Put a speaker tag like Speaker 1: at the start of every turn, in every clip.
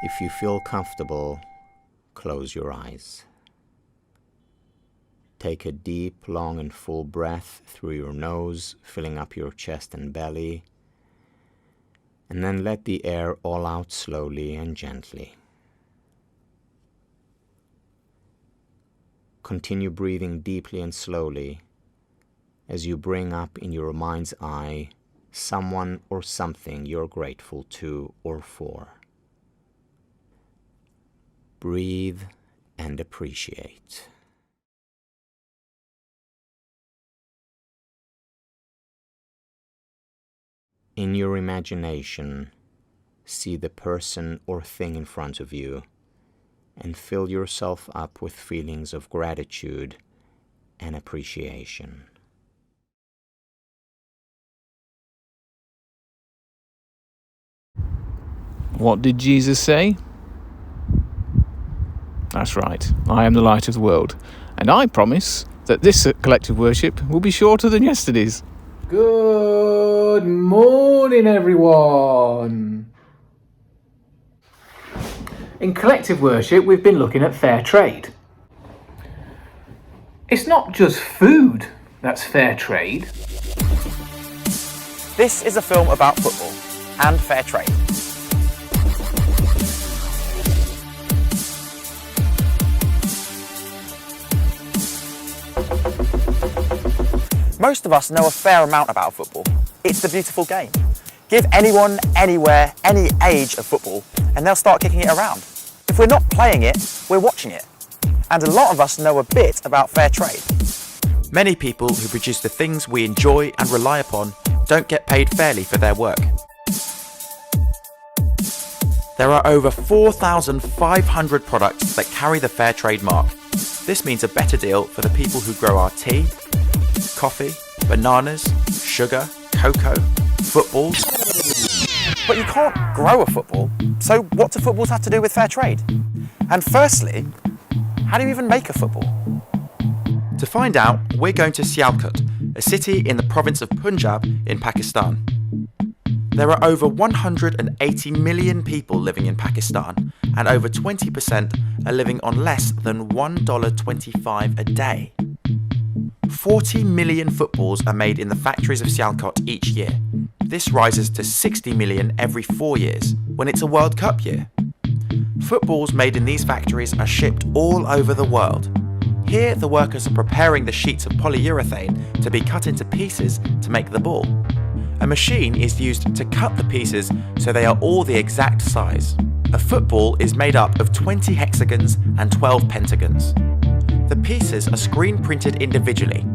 Speaker 1: If you feel comfortable, close your eyes. Take a deep, long and full breath through your nose, filling up your chest and belly, and then let the air all out slowly and gently. Continue breathing deeply and slowly as you bring up in your mind's eye someone or something you're grateful to or for. Breathe and appreciate. In your imagination, see the person or thing in front of you and fill yourself up with feelings of gratitude and appreciation.
Speaker 2: What did Jesus say? That's right, I am the light of the world, and I promise that this collective worship will be shorter than yesterday's.
Speaker 3: Good morning, everyone. In collective worship, we've been looking at fair trade. It's not just food that's fair trade.
Speaker 4: This is a film about football and fair trade. Most of us know a fair amount about football. It's the beautiful game. Give anyone, anywhere, any age of football, and they'll start kicking it around. If we're not playing it, we're watching it. And a lot of us know a bit about fair trade. Many people who produce the things we enjoy and rely upon don't get paid fairly for their work. There are over 4,500 products that carry the fair trade mark. This means a better deal for the people who grow our tea, coffee, bananas, sugar, cocoa, footballs. But you can't grow a football, so what do footballs have to do with fair trade? And firstly, how do you even make a football? To find out, we're going to Sialkot, a city in the province of Punjab in Pakistan. There are over 180 million people living in Pakistan, and over 20% are living on less than $1.25 a day. 40 million footballs are made in the factories of Sialkot each year. This rises to 60 million every 4 years, when it's a World Cup year. Footballs made in these factories are shipped all over the world. Here, the workers are preparing the sheets of polyurethane to be cut into pieces to make the ball. A machine is used to cut the pieces so they are all the exact size. A football is made up of 20 hexagons and 12 pentagons. The pieces are screen printed individually.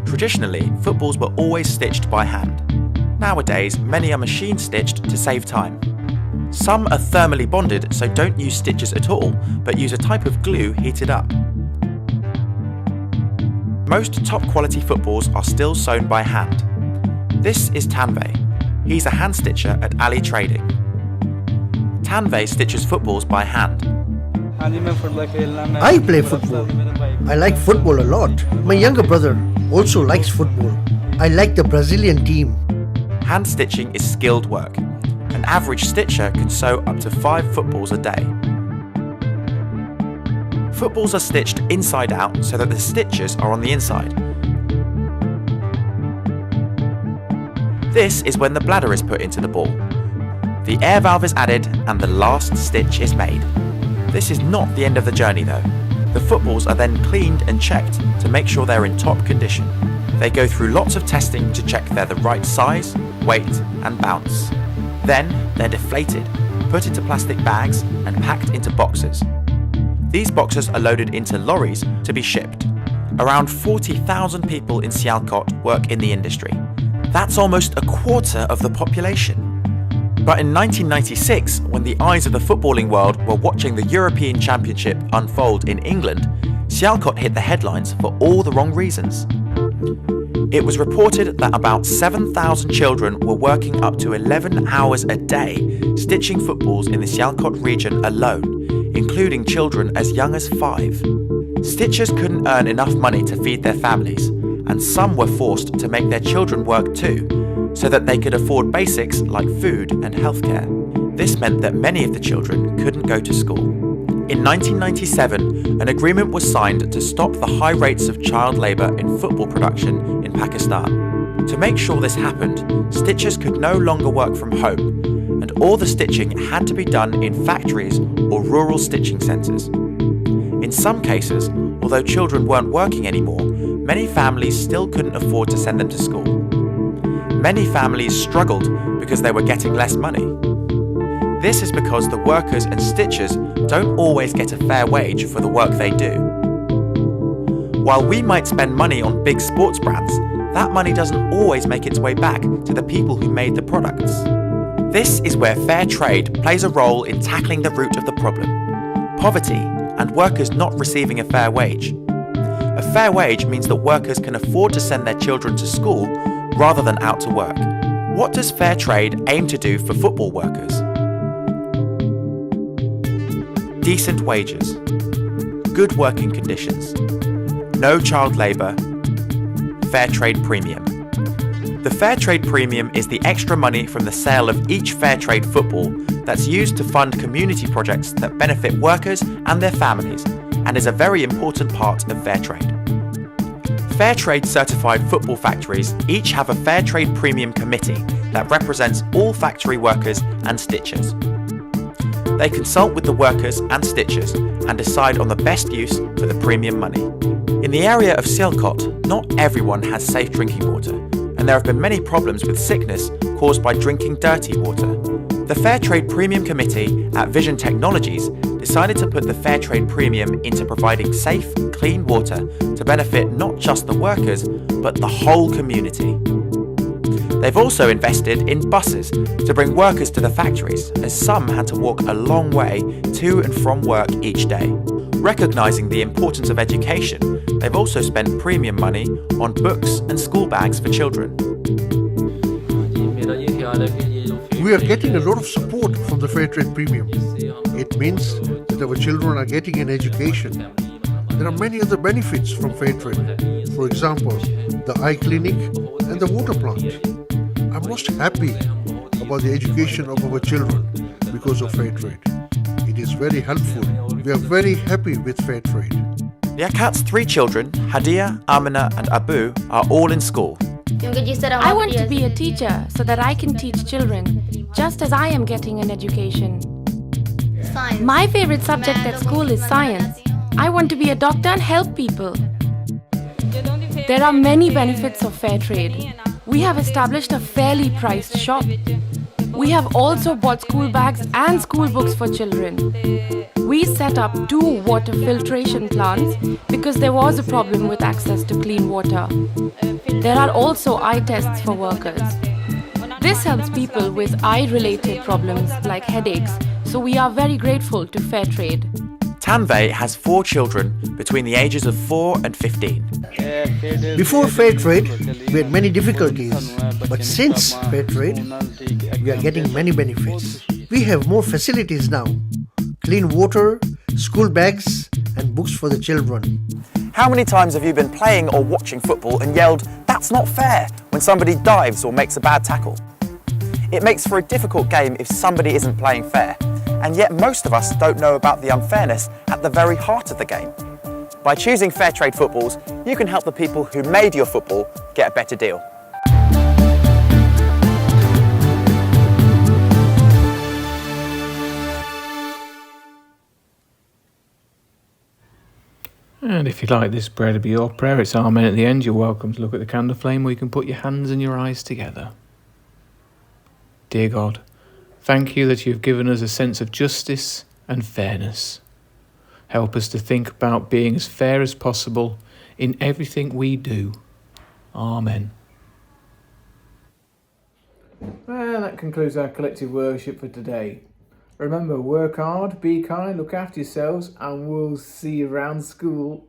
Speaker 4: Traditionally, footballs were always stitched by hand. Nowadays, many are machine stitched to save time. Some are thermally bonded, so don't use stitches at all, but use a type of glue heated up. Most top quality footballs are still sewn by hand. This is Tanvay. He's a hand stitcher at Ali Trading. Tanvay stitches footballs by hand.
Speaker 5: I play football. I like football a lot. My younger brother also likes football. I like the Brazilian team.
Speaker 4: Hand stitching is skilled work. An average stitcher can sew up to 5 footballs a day. Footballs are stitched inside out so that the stitches are on the inside. This is when the bladder is put into the ball. The air valve is added and the last stitch is made. This is not the end of the journey though. The footballs are then cleaned and checked to make sure they're in top condition. They go through lots of testing to check they're the right size, weight and bounce. Then they're deflated, put into plastic bags and packed into boxes. These boxes are loaded into lorries to be shipped. Around 40,000 people in Sialkot work in the industry. That's almost a quarter of the population. But in 1996, when the eyes of the footballing world were watching the European Championship unfold in England, Sialkot hit the headlines for all the wrong reasons. It was reported that about 7,000 children were working up to 11 hours a day stitching footballs in the Sialkot region alone, including children as young as 5. Stitchers couldn't earn enough money to feed their families, and some were forced to make their children work too, so that they could afford basics like food and healthcare. This meant that many of the children couldn't go to school. In 1997, an agreement was signed to stop the high rates of child labour in football production in Pakistan. To make sure this happened, stitchers could no longer work from home, and all the stitching had to be done in factories or rural stitching centres. In some cases, although children weren't working anymore, many families still couldn't afford to send them to school. Many families struggled because they were getting less money. This is because the workers and stitchers don't always get a fair wage for the work they do. While we might spend money on big sports brands, that money doesn't always make its way back to the people who made the products. This is where fair trade plays a role in tackling the root of the problem: poverty and workers not receiving a fair wage. A fair wage means that workers can afford to send their children to school rather than out to work. What does fair trade aim to do for football workers? Decent wages, good working conditions, no child labour, fair trade premium. The fair trade premium is the extra money from the sale of each fair trade football that's used to fund community projects that benefit workers and their families, and is a very important part of fair trade. Fair trade certified football factories each have a fair trade premium committee that represents all factory workers and stitchers. They consult with the workers and stitchers and decide on the best use for the premium money. In the area of Sialkot, not everyone has safe drinking water, and there have been many problems with sickness caused by drinking dirty water. The Fair Trade Premium Committee at Vision Technologies decided to put the Fair Trade Premium into providing safe, clean water to benefit not just the workers, but the whole community. They've also invested in buses to bring workers to the factories, as some had to walk a long way to and from work each day. Recognising the importance of education, they've also spent premium money on books and school bags for children.
Speaker 5: We are getting a lot of support from the Fair Trade Premium. It means that our children are getting an education. There are many other benefits from Fair Trade. For example, the eye clinic and the water plant. I'm most happy about the education of our children because of Fair Trade. It is very helpful. We are very happy with Fair Trade.
Speaker 4: Liakat's 3 children, Hadia, Amina and Abu, are all in school.
Speaker 6: I want to be a teacher so that I can teach children, just as I am getting an education. My favorite subject at school is science. I want to be a doctor and help people. There are many benefits of fair trade. We have established a fairly priced shop. We have also bought school bags and school books for children. We set up 2 water filtration plants because there was a problem with access to clean water. There are also eye tests for workers. This helps people with eye-related problems like headaches, so we are very grateful to Fair Trade.
Speaker 4: Tanvay has 4 children between the ages of 4 and 15.
Speaker 5: Before Fair Trade, we had many difficulties, but since Fair Trade, we are getting many benefits. We have more facilities now: clean water, school bags, and books for the children.
Speaker 4: How many times have you been playing or watching football and yelled, "That's not fair," when somebody dives or makes a bad tackle? It makes for a difficult game if somebody isn't playing fair, and yet most of us don't know about the unfairness at the very heart of the game. By choosing Fair Trade footballs, you can help the people who made your football get a better deal.
Speaker 2: And if you like this prayer to be your prayer, it's Amen at the end. You're welcome to look at the candle flame, where you can put your hands and your eyes together. Dear God, thank you that you've given us a sense of justice and fairness. Help us to think about being as fair as possible in everything we do. Amen.
Speaker 3: Well, that concludes our collective worship for today. Remember, work hard, be kind, look after yourselves, and we'll see you around school.